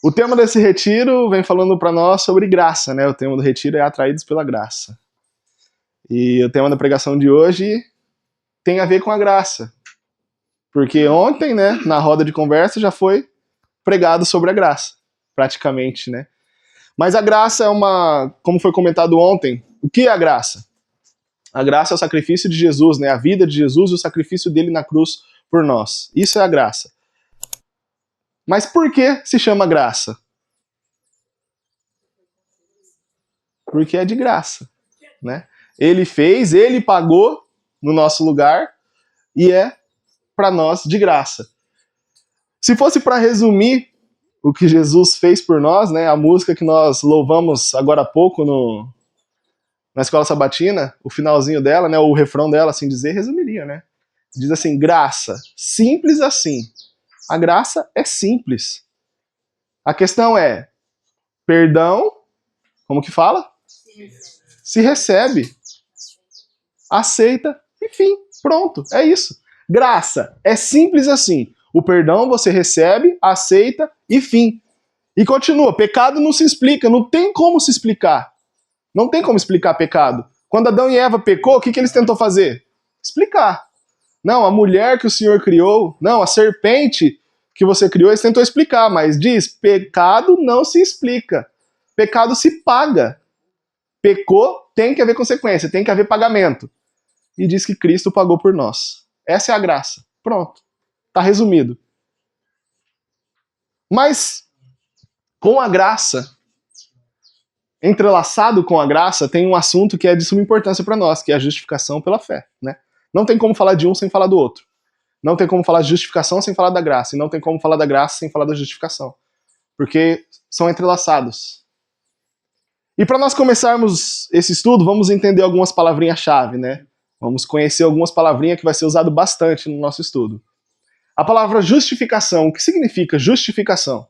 O tema desse retiro vem falando para nós sobre graça, né? O tema do retiro é Atraídos pela Graça. E o tema da pregação de hoje tem a ver com a graça. Porque ontem, né, na roda de conversa já foi pregado sobre a graça, praticamente, né? Mas a graça é como foi comentado ontem, o que é a graça? A graça é o sacrifício de Jesus, né? A vida de Jesus e o sacrifício dele na cruz por nós. Isso é a graça. Mas por que se chama graça? Porque é de graça, né? Ele fez, ele pagou no nosso lugar e é para nós de graça. Se fosse para resumir o que Jesus fez por nós, né? A música que nós louvamos agora há pouco na escola sabatina, o finalzinho dela, né? O refrão dela, assim dizer, resumiria, né? Diz assim: graça, simples assim. A graça é simples. A questão é perdão, como que fala? Se recebe, aceita, enfim, pronto, é isso. Graça é simples assim. O perdão você recebe, aceita e fim. E continua, pecado não se explica, não tem como se explicar. Não tem como explicar pecado. Quando Adão e Eva pecou, o que eles tentou fazer? Explicar. Não, a mulher que o Senhor criou, não, a serpente que você criou, eles tentou explicar, mas diz, pecado não se explica. Pecado se paga. Pecou, tem que haver consequência, tem que haver pagamento. E diz que Cristo pagou por nós. Essa é a graça. Pronto. Está resumido. Mas, com a graça, entrelaçado com a graça, tem um assunto que é de suma importância para nós, que é a justificação pela fé, né? Não tem como falar de um sem falar do outro. Não tem como falar de justificação sem falar da graça. E não tem como falar da graça sem falar da justificação. Porque são entrelaçados. E para nós começarmos esse estudo, vamos entender algumas palavrinhas-chave, né? Vamos conhecer algumas palavrinhas que vai ser usado bastante no nosso estudo. A palavra justificação, o que significa justificação?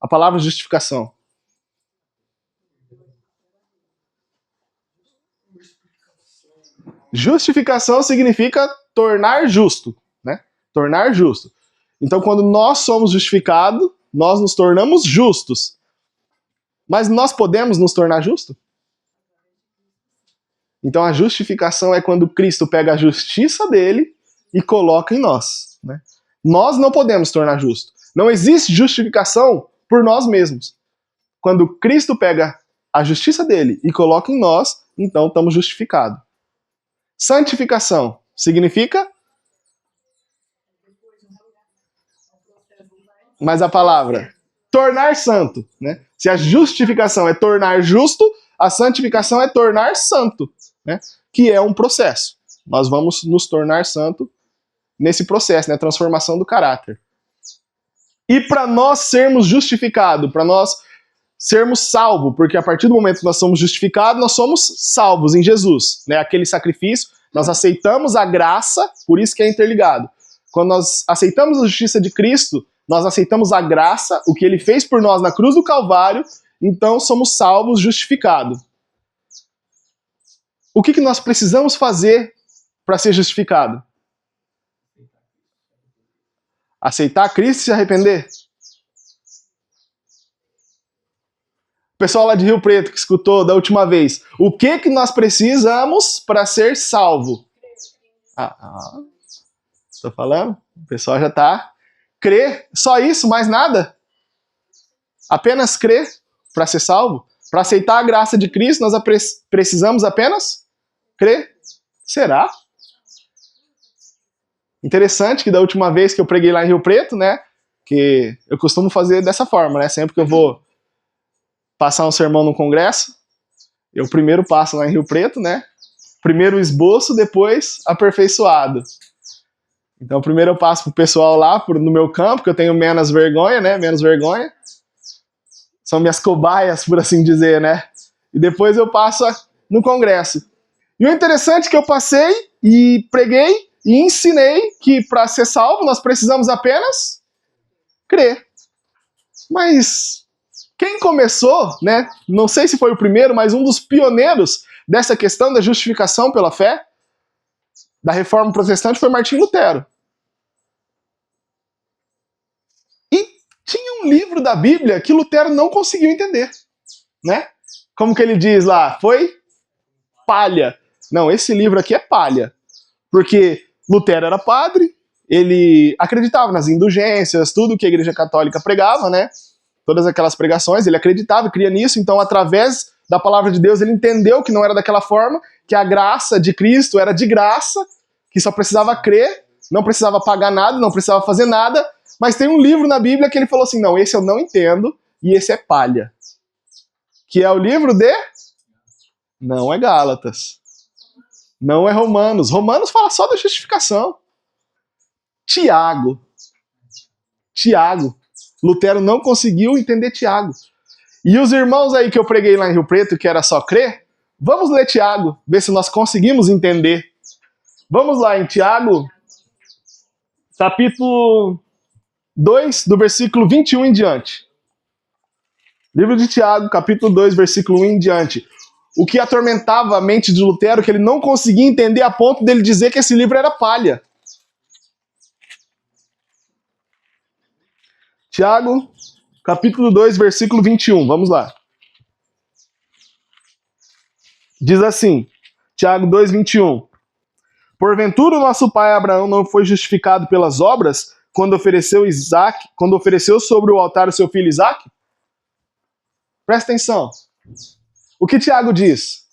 A palavra justificação. Justificação significa tornar justo, né? Tornar justo. Então, quando nós somos justificados, nós nos tornamos justos. Mas nós podemos nos tornar justos? Então, a justificação é quando Cristo pega a justiça dele e coloca em nós, né? Nós não podemos tornar justos. Não existe justificação por nós mesmos. Quando Cristo pega a justiça dele e coloca em nós, então estamos justificados. Santificação significa? Mas a palavra tornar santo, né? Se a justificação é tornar justo, a santificação é tornar santo, né? Que é um processo. Nós vamos nos tornar santo nesse processo, né? Transformação do caráter. E para nós sermos justificados, para nós sermos salvos, porque a partir do momento que nós somos justificados, nós somos salvos em Jesus, né? Aquele sacrifício, nós aceitamos a graça, por isso que é interligado. Quando nós aceitamos a justiça de Cristo, nós aceitamos a graça, o que ele fez por nós na cruz do Calvário, então somos salvos, justificados. O que nós precisamos fazer para ser justificado? Aceitar Cristo e se arrepender? O pessoal lá de Rio Preto que escutou da última vez, o que nós precisamos para ser salvo? Estou falando? O pessoal já está. Crer, só isso, mais nada? Apenas crer para ser salvo? Para aceitar a graça de Cristo, nós precisamos apenas crer? Será? Interessante que da última vez que eu preguei lá em Rio Preto, né? Que eu costumo fazer dessa forma, né? Sempre que eu vou passar um sermão no congresso, eu primeiro passo lá em Rio Preto, né? Primeiro esboço, depois aperfeiçoado. Então primeiro eu passo pro pessoal lá no meu campo, que eu tenho menos vergonha, né? Menos vergonha. São minhas cobaias, por assim dizer, né? E depois eu passo no congresso. E o interessante é que eu passei e preguei e ensinei que para ser salvo nós precisamos apenas crer. Mas quem começou, né? Não sei se foi o primeiro, mas um dos pioneiros dessa questão da justificação pela fé, da Reforma Protestante, foi Martim Lutero. E tinha um um livro da Bíblia que Lutero não conseguiu entender, né? Como que ele diz lá? Foi palha. Não, esse livro aqui é palha. Porque Lutero era padre, ele acreditava nas indulgências, tudo que a Igreja Católica pregava, né? Todas aquelas pregações, ele acreditava, cria nisso, então através da palavra de Deus ele entendeu que não era daquela forma, que a graça de Cristo era de graça, que só precisava crer, não precisava pagar nada, não precisava fazer nada, mas tem um livro na Bíblia que ele falou assim, não, esse eu não entendo, e esse é palha. Que é o livro de... Não é Gálatas. Não é Romanos. Romanos fala só da justificação. Tiago. Lutero não conseguiu entender Tiago. E os irmãos aí que eu preguei lá em Rio Preto, que era só crer, vamos ler Tiago, ver se nós conseguimos entender. Vamos lá em Tiago, capítulo 2, do versículo 21 em diante. Livro de Tiago, capítulo 2, versículo 1 em diante. O que atormentava a mente de Lutero, que ele não conseguia entender a ponto dele dizer que esse livro era palha. Tiago, capítulo 2, versículo 21, vamos lá. Diz assim, Tiago 2, 21. Porventura o nosso pai Abraão não foi justificado pelas obras quando ofereceu sobre o altar o seu filho Isaque? Presta atenção. O que Tiago diz?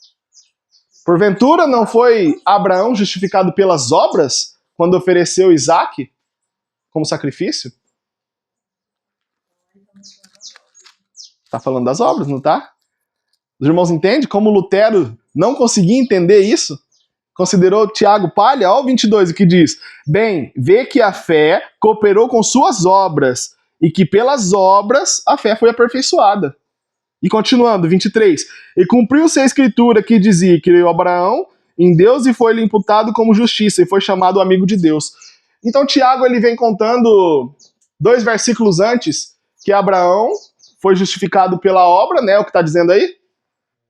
Porventura não foi Abraão justificado pelas obras quando ofereceu Isaque como sacrifício? Tá falando das obras, não tá? Os irmãos entendem como Lutero não conseguia entender isso? Considerou Tiago palha? Olha o 22, o que diz. Bem, vê que a fé cooperou com suas obras e que pelas obras a fé foi aperfeiçoada. E continuando, 23. E cumpriu-se a escritura que dizia que creu Abraão em Deus e foi-lhe imputado como justiça e foi chamado amigo de Deus. Então Tiago ele vem contando 2 versículos antes que Abraão foi justificado pela obra, né? O que está dizendo aí?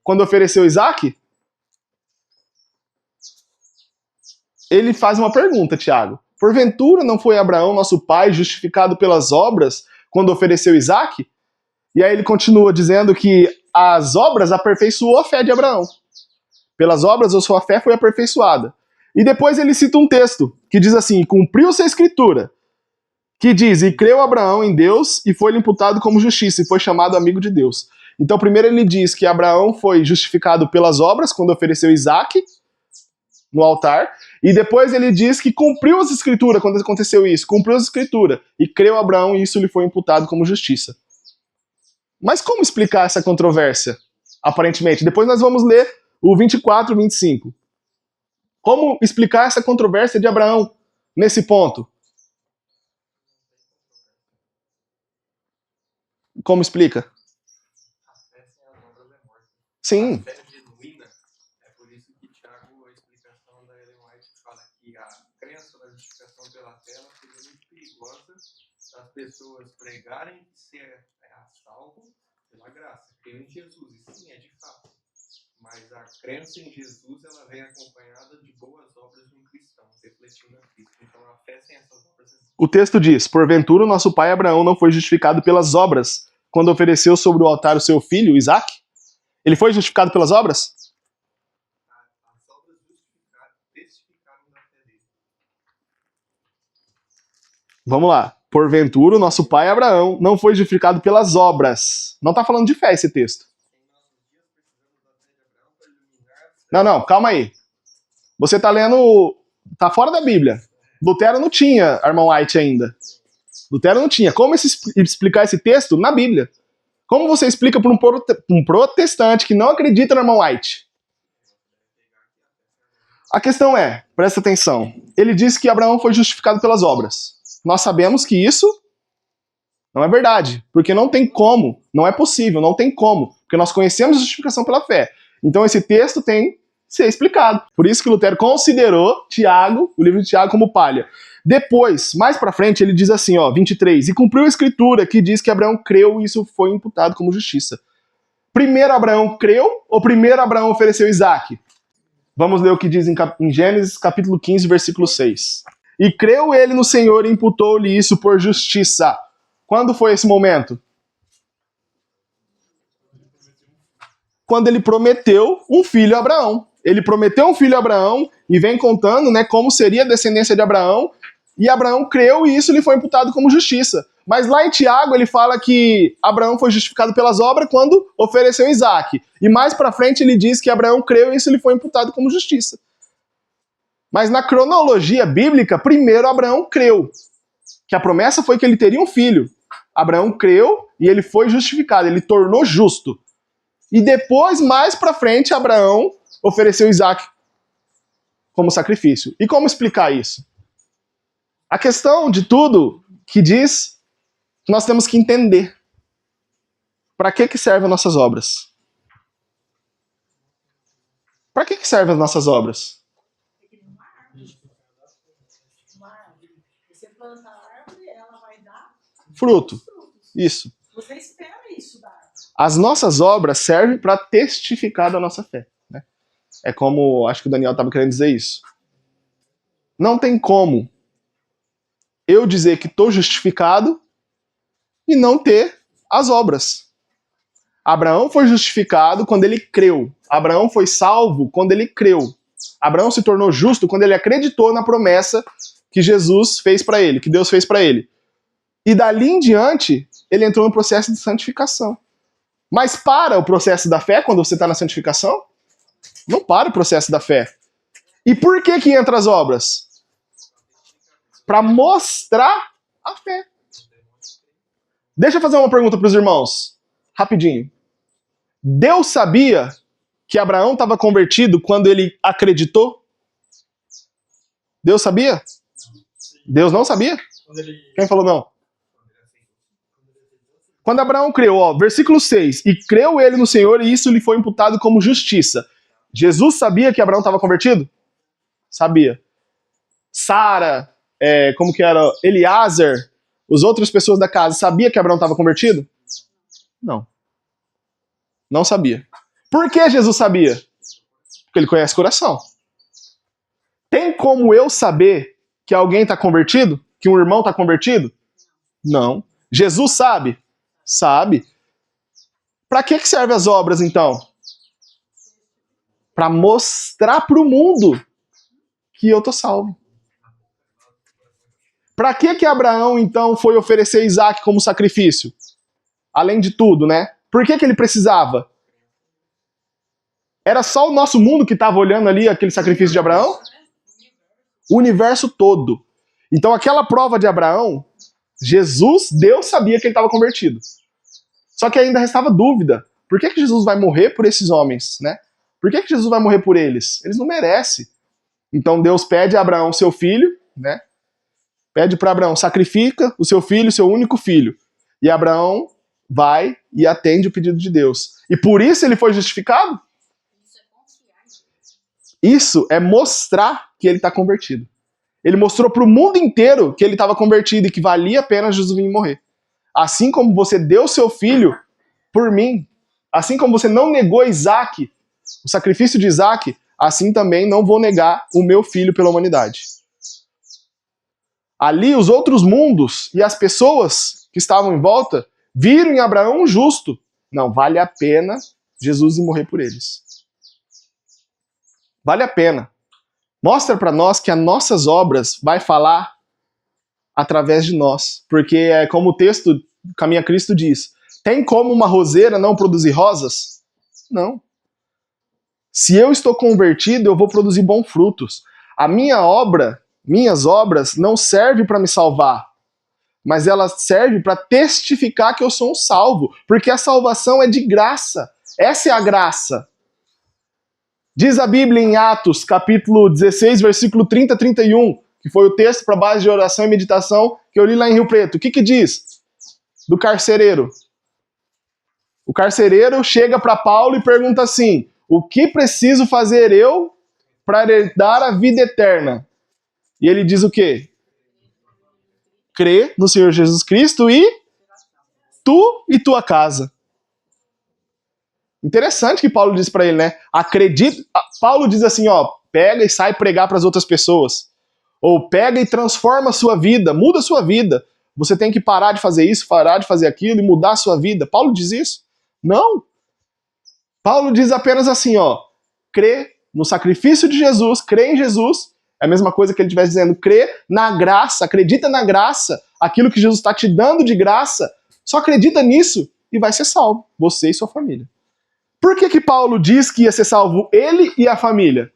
Quando ofereceu Isaque. Ele faz uma pergunta, Tiago. Porventura não foi Abraão, nosso pai, justificado pelas obras quando ofereceu Isaque? E aí ele continua dizendo que as obras aperfeiçoou a fé de Abraão. Pelas obras a sua fé foi aperfeiçoada. E depois ele cita um texto que diz assim, cumpriu-se a escritura, que diz, e creu Abraão em Deus e foi-lhe imputado como justiça e foi chamado amigo de Deus. Então primeiro ele diz que Abraão foi justificado pelas obras quando ofereceu Isaque no altar, e depois ele diz que cumpriu as escrituras quando aconteceu isso, cumpriu as escrituras, e creu Abraão e isso lhe foi imputado como justiça. Mas como explicar essa controvérsia, aparentemente? Depois nós vamos ler o 24 e 25. Como explicar essa controvérsia de Abraão nesse ponto? Como explica? Sim. É por isso que Tiago, a explicação da Ellen White fala que a crença na justificação pela fé seria muito perigosa das pessoas pregarem que ser salvo pela graça. Creio em Jesus, e sim, é de fato. Mas a crença em Jesus, ela vem acompanhada de boas obras de um cristão, refletindo a Cristo. Então a fé sem essas obras... O texto diz, porventura o nosso pai Abraão não foi justificado pelas obras quando ofereceu sobre o altar o seu filho, Isaque? Ele foi justificado pelas obras? As obras testificaram da fé dele. Vamos lá. Porventura, o nosso pai Abraão não foi justificado pelas obras. Não está falando de fé esse texto. Não, calma aí. Você está lendo... Está fora da Bíblia. Lutero não tinha Armand White ainda. Lutero não tinha. Como explicar esse texto? Na Bíblia. Como você explica para um protestante que não acredita no Armand White? A questão é, presta atenção, ele diz que Abraão foi justificado pelas obras. Nós sabemos que isso não é verdade, porque não tem como, não é possível, não tem como, porque nós conhecemos a justificação pela fé. Então esse texto tem que ser explicado. Por isso que Lutero considerou Tiago, o livro de Tiago, como palha. Depois, mais pra frente, ele diz assim, ó, 23, e cumpriu a escritura que diz que Abraão creu e isso foi imputado como justiça. Primeiro Abraão creu ou primeiro Abraão ofereceu Isaque? Vamos ler o que diz em Gênesis capítulo 15, versículo 6. E creu ele no Senhor e imputou-lhe isso por justiça. Quando foi esse momento? Quando ele prometeu um filho a Abraão. Ele prometeu um filho a Abraão e vem contando, né, como seria a descendência de Abraão, e Abraão creu e isso lhe foi imputado como justiça. Mas lá em Tiago ele fala que Abraão foi justificado pelas obras quando ofereceu Isaac. E mais para frente ele diz que Abraão creu e isso lhe foi imputado como justiça. Mas na cronologia bíblica, primeiro Abraão creu, que a promessa foi que ele teria um filho. Abraão creu e ele foi justificado, ele tornou justo. E depois, mais para frente, Abraão ofereceu Isaac como sacrifício. E como explicar isso? A questão de tudo que diz que nós temos que entender para que servem as nossas obras. Para que servem as nossas obras? Você planta a árvore, ela vai dar Fruto. frutos. Isso. Você espera isso da árvore. As nossas obras servem para testificar da nossa fé. Né? É como, acho que o Daniel estava querendo dizer isso. Não tem como eu dizer que estou justificado e não ter as obras. Abraão foi justificado quando ele creu. Abraão foi salvo quando ele creu. Abraão se tornou justo quando ele acreditou na promessa que Jesus fez para ele, que Deus fez para ele. E dali em diante, ele entrou no processo de santificação. Mas para o processo da fé, quando você está na santificação, não para o processo da fé. E por que entra as obras? Para mostrar a fé. Deixa eu fazer uma pergunta para os irmãos, rapidinho. Deus sabia que Abraão estava convertido quando ele acreditou? Deus sabia? Deus não sabia? Quem falou não? Quando Abraão creu, ó, versículo 6, e creu ele no Senhor e isso lhe foi imputado como justiça. Jesus sabia que Abraão estava convertido? Sabia. Sara, como que era? Eliázer, as outras pessoas da casa, sabia que Abraão estava convertido? Não. Não sabia. Por que Jesus sabia? Porque ele conhece o coração. Tem como eu saber que alguém está convertido? Que um irmão está convertido? Não. Jesus sabe? Sabe. Para que servem as obras, então? Para mostrar para o mundo que eu tô salvo. Para que Abraão, então, foi oferecer Isaac como sacrifício? Além de tudo, né? Por que ele precisava? Era só o nosso mundo que estava olhando ali aquele sacrifício de Abraão? O universo todo. Então, aquela prova de Abraão, Deus sabia que ele estava convertido. Só que ainda restava dúvida. Por que Jesus vai morrer por esses homens, né? Por que Jesus vai morrer por eles? Eles não merecem. Então Deus pede a Abraão seu filho, né? Pede para Abraão, sacrifica o seu filho, seu único filho. E Abraão vai e atende o pedido de Deus. E por isso ele foi justificado? Isso é mostrar que ele está convertido. Ele mostrou para o mundo inteiro que ele estava convertido e que valia a pena Jesus vir morrer. Assim como você deu seu filho por mim, assim como você não negou Isaac, o sacrifício de Isaac, assim também não vou negar o meu filho pela humanidade. Ali os outros mundos e as pessoas que estavam em volta viram em Abraão um justo. Não, vale a pena Jesus ir morrer por eles. Vale a pena. Mostra para nós que as nossas obras vai falar através de nós. Porque é como o texto Caminho a Cristo diz. Tem como uma roseira não produzir rosas? Não. Se eu estou convertido, eu vou produzir bons frutos. A minhas obras não servem para me salvar, mas elas servem para testificar que eu sou um salvo, porque a salvação é de graça. Essa é a graça. Diz a Bíblia em Atos, capítulo 16, versículo 30 a 31, que foi o texto para base de oração e meditação que eu li lá em Rio Preto. O que diz? Do carcereiro. O carcereiro chega para Paulo e pergunta assim: o que preciso fazer eu para herdar a vida eterna? E ele diz o quê? Crê no Senhor Jesus Cristo e tu e tua casa. Interessante que Paulo diz para ele, né? Acredita. Paulo diz assim, ó, pega e sai pregar para as outras pessoas. Ou pega e transforma a sua vida, muda a sua vida. você tem que parar de fazer isso, parar de fazer aquilo e mudar a sua vida. Paulo diz isso? Não. Paulo diz apenas assim, ó, crê no sacrifício de Jesus, crê em Jesus, é a mesma coisa que ele estivesse dizendo, crê na graça, acredita na graça, aquilo que Jesus está te dando de graça, só acredita nisso e vai ser salvo, você e sua família. Por que Paulo diz que ia ser salvo ele e a família?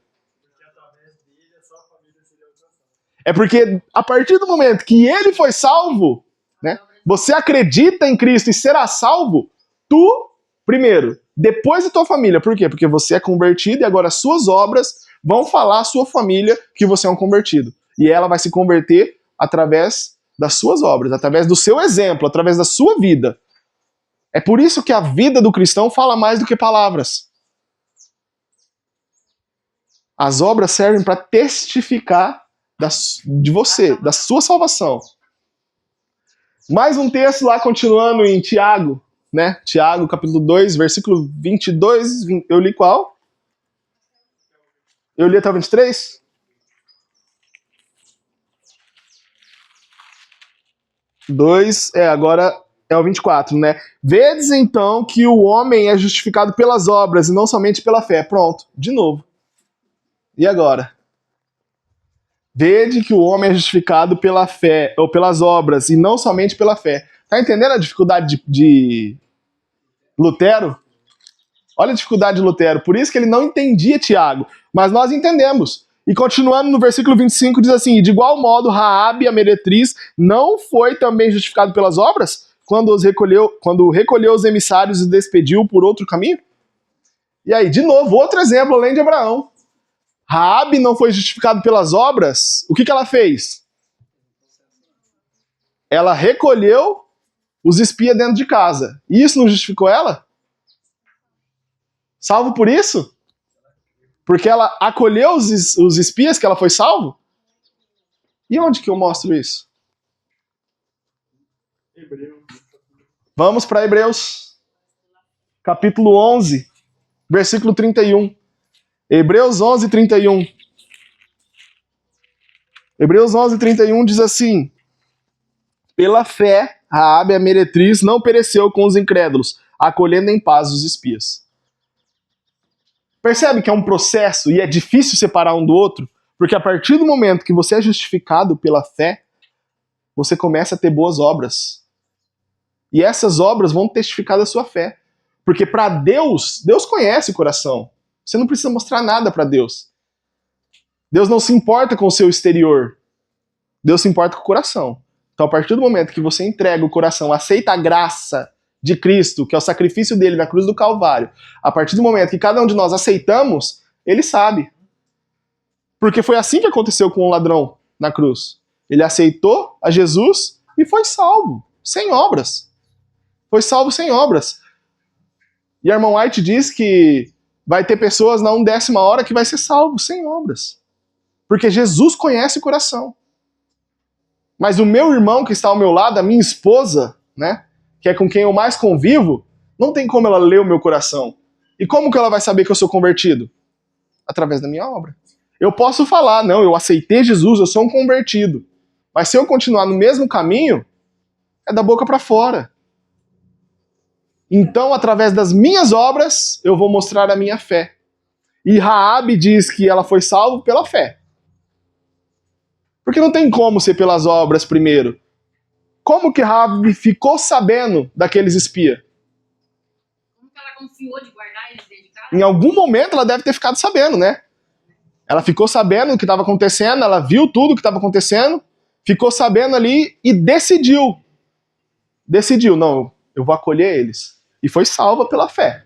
É porque a partir do momento que ele foi salvo, né, você acredita em Cristo e será salvo, tu, primeiro, depois da tua família. Por quê? Porque você é convertido e agora as suas obras vão falar à sua família que você é um convertido. E ela vai se converter através das suas obras, através do seu exemplo, através da sua vida. É por isso que a vida do cristão fala mais do que palavras. As obras servem para testificar de você, da sua salvação. Mais um texto lá, continuando em Tiago, né? Tiago, capítulo 2, versículo 22. Eu li qual? Eu li até o 23? Agora é o 24, né? Vedes então que o homem é justificado pelas obras e não somente pela fé. Pronto, de novo. E agora? Vede que o homem é justificado pela fé, ou pelas obras, e não somente pela fé. Tá entendendo a dificuldade de Lutero? Olha a dificuldade de Lutero. Por isso que ele não entendia Tiago. Mas nós entendemos. E continuando no versículo 25, diz assim, de igual modo, Raabe, a meretriz, não foi também justificado pelas obras? Quando recolheu os emissários e despediu por outro caminho? E aí, de novo, outro exemplo além de Abraão. Raabe não foi justificado pelas obras, o que ela fez? Ela recolheu os espias dentro de casa. E isso não justificou ela? Salvo por isso? Porque ela acolheu os espias que ela foi salvo? E onde que eu mostro isso? Vamos para Hebreus, capítulo 11, versículo 31. Hebreus 11, 31. Hebreus 11, 31 diz assim, pela fé, Raabe, a meretriz, não pereceu com os incrédulos, acolhendo em paz os espias. Percebe que é um processo e é difícil separar um do outro? Porque a partir do momento que você é justificado pela fé, você começa a ter boas obras. E essas obras vão testificar da sua fé. Porque para Deus, Deus conhece o coração. Você não precisa mostrar nada para Deus. Deus não se importa com o seu exterior. Deus se importa com o coração. Então, a partir do momento que você entrega o coração, aceita a graça de Cristo, que é o sacrifício dele na cruz do Calvário, a partir do momento que cada um de nós aceitamos, ele sabe. Porque foi assim que aconteceu com o ladrão na cruz. Ele aceitou a Jesus e foi salvo, sem obras. Foi salvo sem obras. E a irmã White diz que vai ter pessoas na 1/10 hora que vai ser salvo sem obras. Porque Jesus conhece o coração. Mas o meu irmão que está ao meu lado, a minha esposa, né, que é com quem eu mais convivo, não tem como ela ler o meu coração. E como que ela vai saber que eu sou convertido? Através da minha obra. Eu posso falar, não, eu aceitei Jesus, eu sou um convertido. Mas se eu continuar no mesmo caminho, é da boca para fora. Então, através das minhas obras, eu vou mostrar a minha fé. E Raabe diz que ela foi salva pela fé. Porque não tem como ser pelas obras primeiro. Como que Raabe ficou sabendo daqueles espias? Como que ela confiou de guardar eles dentro de casa? Em algum momento ela deve ter ficado sabendo, né? Ela ficou sabendo o que estava acontecendo, ela viu tudo o que estava acontecendo, ficou sabendo ali e decidiu. Decidiu, não, eu vou acolher eles. E foi salva pela fé.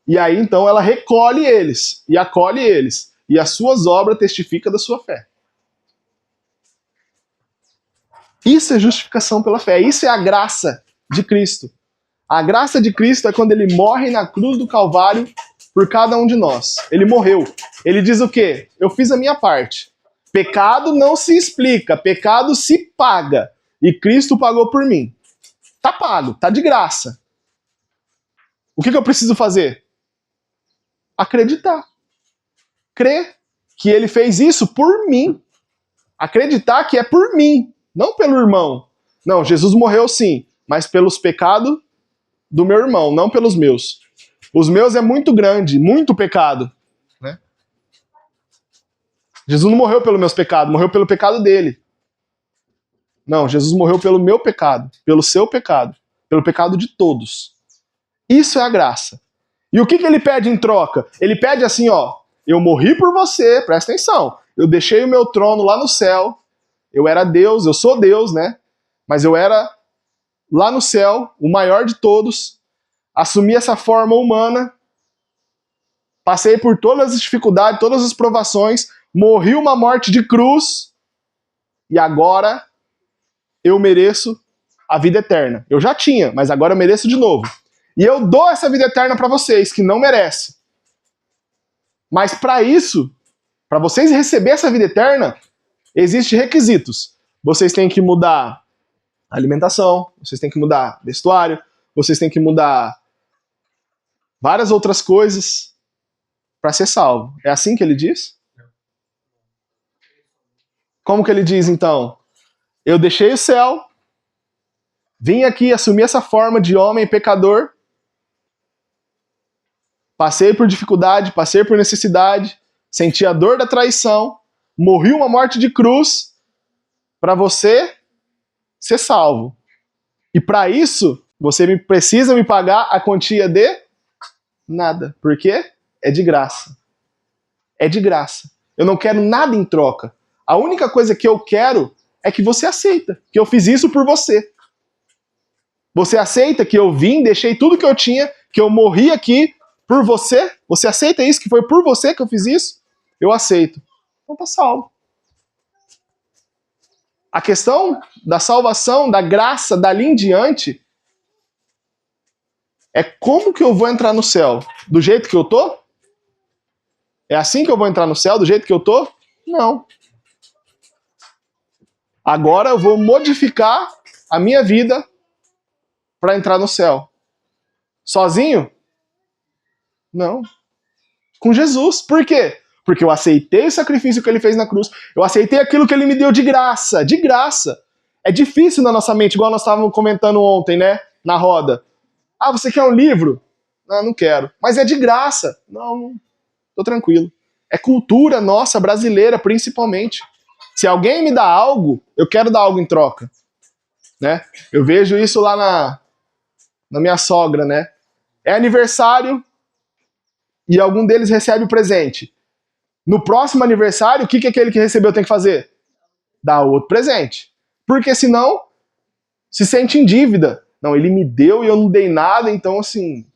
E aí então ela recolhe eles e acolhe eles. E as suas obras testificam da sua fé. Isso é justificação pela fé. Isso é a graça de Cristo. A graça de Cristo é quando ele morre na cruz do Calvário por cada um de nós. Ele morreu. Ele diz o quê? Eu fiz a minha parte. Pecado não se explica, pecado se paga. E Cristo pagou por mim. Tá pago, tá de graça. O que eu preciso fazer? Acreditar. Crer que ele fez isso por mim. Acreditar que é por mim, não pelo irmão. Não, Jesus morreu sim, mas pelos pecados do meu irmão, não pelos meus. Os meus é muito grande, muito pecado. Né? Jesus não morreu pelos meus pecados, morreu pelo pecado dele. Não, Jesus morreu pelo meu pecado, pelo seu pecado, pelo pecado de todos. Isso é a graça. E o que ele pede em troca? Ele pede assim, ó, eu morri por você, presta atenção. Eu deixei o meu trono lá no céu. Eu era Deus, eu sou Deus, né? Mas eu era lá no céu, o maior de todos. Assumi essa forma humana. Passei por todas as dificuldades, todas as provações. Morri uma morte de cruz. E agora eu mereço a vida eterna. Eu já tinha, mas agora eu mereço de novo. E eu dou essa vida eterna para vocês, que não merecem. Mas para isso, para vocês receberem essa vida eterna, existem requisitos. Vocês têm que mudar a alimentação, vocês têm que mudar vestuário, vocês têm que mudar várias outras coisas para ser salvo. É assim que ele diz? Como que ele diz, então? Eu deixei o céu, vim aqui assumir essa forma de homem pecador, passei por dificuldade, passei por necessidade, senti a dor da traição, morri uma morte de cruz para você ser salvo. E para isso, você precisa me pagar a quantia de nada. Por quê? É de graça. É de graça. Eu não quero nada em troca. A única coisa que eu quero é que você aceita, que eu fiz isso por você. Você aceita que eu vim, deixei tudo que eu tinha, que eu morri aqui por você? Você aceita isso, que foi por você que eu fiz isso? Eu aceito. Então tá salvo. A questão da salvação, da graça, dali em diante, é como que eu vou entrar no céu? Do jeito que eu tô? É assim que eu vou entrar no céu, do jeito que eu tô? Não. Agora eu vou modificar a minha vida para entrar no céu. Sozinho? Não. Com Jesus. Por quê? Porque eu aceitei o sacrifício que ele fez na cruz. Eu aceitei aquilo que ele me deu de graça. De graça. É difícil na nossa mente, igual nós estávamos comentando ontem, né? Na roda. Ah, você quer um livro? Não, não quero. Mas é de graça. Não, tô tranquilo. É cultura nossa, brasileira, principalmente. Se alguém me dá algo, eu quero dar algo em troca. Né? Eu vejo isso lá na minha sogra, né? É aniversário e algum deles recebe o presente. No próximo aniversário, o que aquele que recebeu tem que fazer? Dar outro presente. Porque senão, se sente em dívida. Não, ele me deu e eu não dei nada, então assim,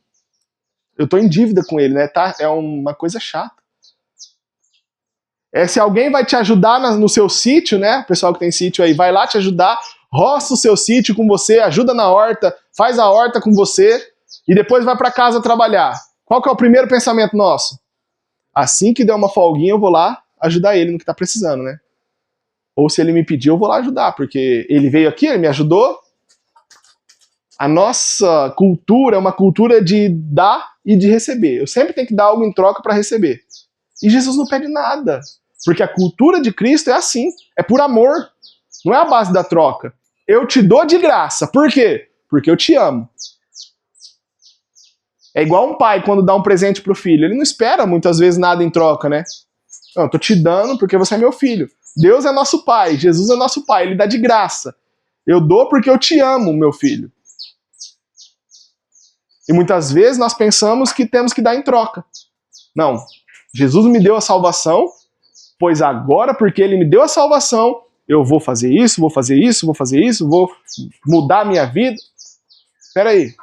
eu tô em dívida com ele, né? Tá? É uma coisa chata. Se alguém vai te ajudar no seu sítio, né? O pessoal que tem sítio aí, vai lá te ajudar, roça o seu sítio com você, ajuda na horta, faz a horta com você e depois vai para casa trabalhar. Qual que é o primeiro pensamento nosso? Assim que der uma folguinha, eu vou lá ajudar ele no que tá precisando, né? Ou se ele me pedir, eu vou lá ajudar, porque ele veio aqui, ele me ajudou. A nossa cultura é uma cultura de dar e de receber. Eu sempre tenho que dar algo em troca para receber. E Jesus não pede nada. Porque a cultura de Cristo é assim. É por amor. Não é a base da troca. Eu te dou de graça. Por quê? Porque eu te amo. É igual um pai quando dá um presente pro filho. Ele não espera muitas vezes nada em troca, né? Não, eu tô te dando porque você é meu filho. Deus é nosso pai. Jesus é nosso pai. Ele dá de graça. Eu dou porque eu te amo, meu filho. E muitas vezes nós pensamos que temos que dar em troca. Não. Jesus me deu a salvação, pois agora, porque ele me deu a salvação, eu vou fazer isso, vou fazer isso, vou fazer isso, vou mudar a minha vida. Espera aí.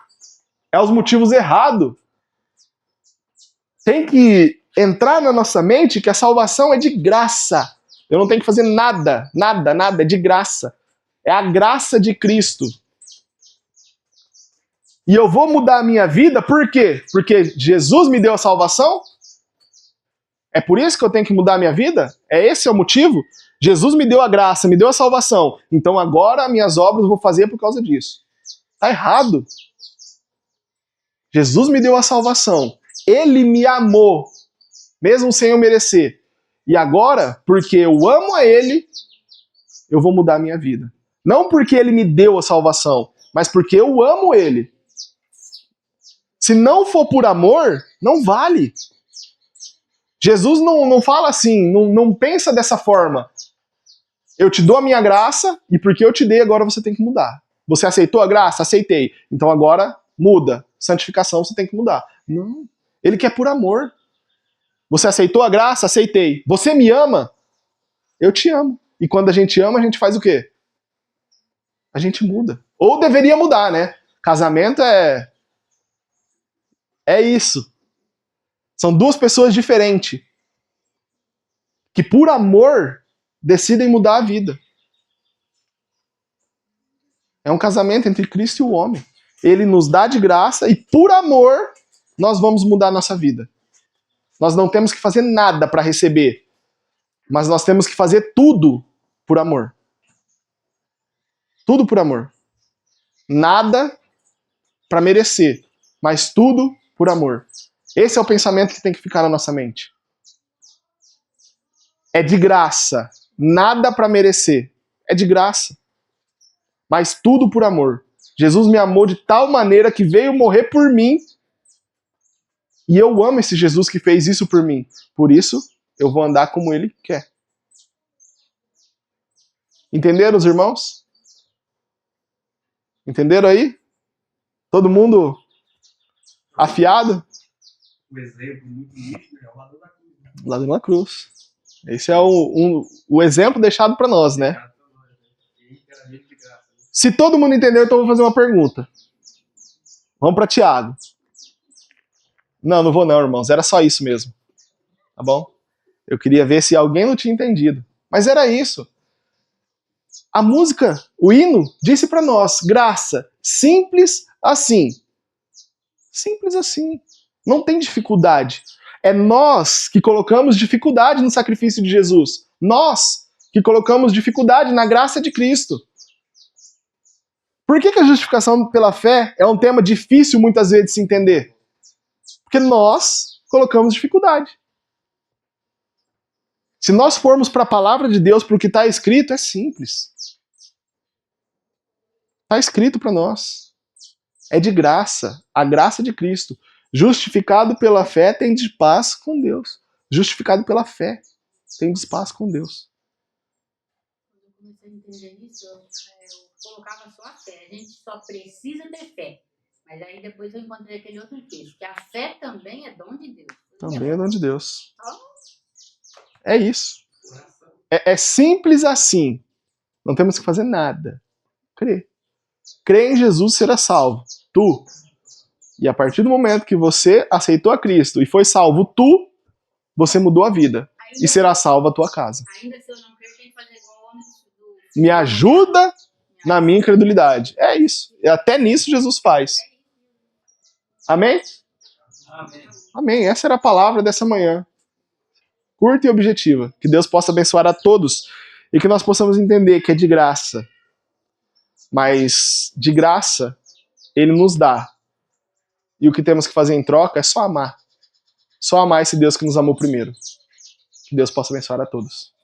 É os motivos errados. Tem que entrar na nossa mente que a salvação é de graça. Eu não tenho que fazer nada, nada, nada, é de graça. É a graça de Cristo. E eu vou mudar a minha vida, por quê? Porque Jesus me deu a salvação? É por isso que eu tenho que mudar a minha vida? É esse o motivo? Jesus me deu a graça, me deu a salvação. Então agora minhas obras eu vou fazer por causa disso. Tá errado. Jesus me deu a salvação. Ele me amou, mesmo sem eu merecer. E agora, porque eu amo a ele, eu vou mudar a minha vida. Não porque ele me deu a salvação, mas porque eu amo ele. Se não for por amor, não vale. Jesus não fala assim, não pensa dessa forma. Eu te dou a minha graça e porque eu te dei, agora você tem que mudar. Você aceitou a graça? Aceitei. Então agora muda. Santificação você tem que mudar. Não. Ele quer por amor. Você aceitou a graça? Aceitei. Você me ama? Eu te amo. E quando a gente ama, a gente faz o quê? A gente muda. Ou deveria mudar, né? Casamento é isso. São duas pessoas diferentes que por amor decidem mudar a vida. É um casamento entre Cristo e o homem. Ele nos dá de graça e por amor nós vamos mudar a nossa vida. Nós não temos que fazer nada para receber, mas nós temos que fazer tudo por amor. Tudo por amor. Nada para merecer, mas tudo por amor. Esse é o pensamento que tem que ficar na nossa mente. É de graça, nada para merecer. É de graça, mas tudo por amor. Jesus me amou de tal maneira que veio morrer por mim. E eu amo esse Jesus que fez isso por mim. Por isso, eu vou andar como ele quer. Entenderam, os irmãos? Entenderam aí? Todo mundo afiado? O exemplo muito nítido é o lado da cruz. Lá na cruz. Esse é o exemplo deixado para nós, né? Se todo mundo entendeu, então eu vou fazer uma pergunta. Vamos para Tiago. Não vou não, irmãos. Era só isso mesmo. Tá bom? Eu queria ver se alguém não tinha entendido. Mas era isso. A música, o hino, disse para nós, graça, simples assim. Simples assim. Não tem dificuldade. É nós que colocamos dificuldade no sacrifício de Jesus. Nós que colocamos dificuldade na graça de Cristo. Por que a justificação pela fé é um tema difícil muitas vezes de se entender? Porque nós colocamos dificuldade. Se nós formos para a palavra de Deus, para o que está escrito, é simples. Está escrito para nós. É de graça. A graça de Cristo. Justificado pela fé, tem de paz com Deus. Justificado pela fé, tem de paz com Deus. Quando eu comecei a entender isso, eu colocava só a fé. A gente só precisa ter fé. Mas aí depois eu encontrei aquele outro texto, que a fé também é dom de Deus. Também é dom de Deus. É isso. É simples assim. Não temos que fazer nada. Crer. Crer em Jesus será salvo. Tu. E a partir do momento que você aceitou a Cristo e foi salvo tu, você mudou a vida. Ainda e será salva a tua casa. Ainda se eu não crer, eu tenho que fazer igual o homem do... Me ajuda na minha incredulidade. É isso. E até nisso Jesus faz. Amém? Amém. Amém. Essa era a palavra dessa manhã. Curta e objetiva. Que Deus possa abençoar a todos e que nós possamos entender que é de graça. Mas de graça, Ele nos dá. E o que temos que fazer em troca é só amar. Só amar esse Deus que nos amou primeiro. Que Deus possa abençoar a todos.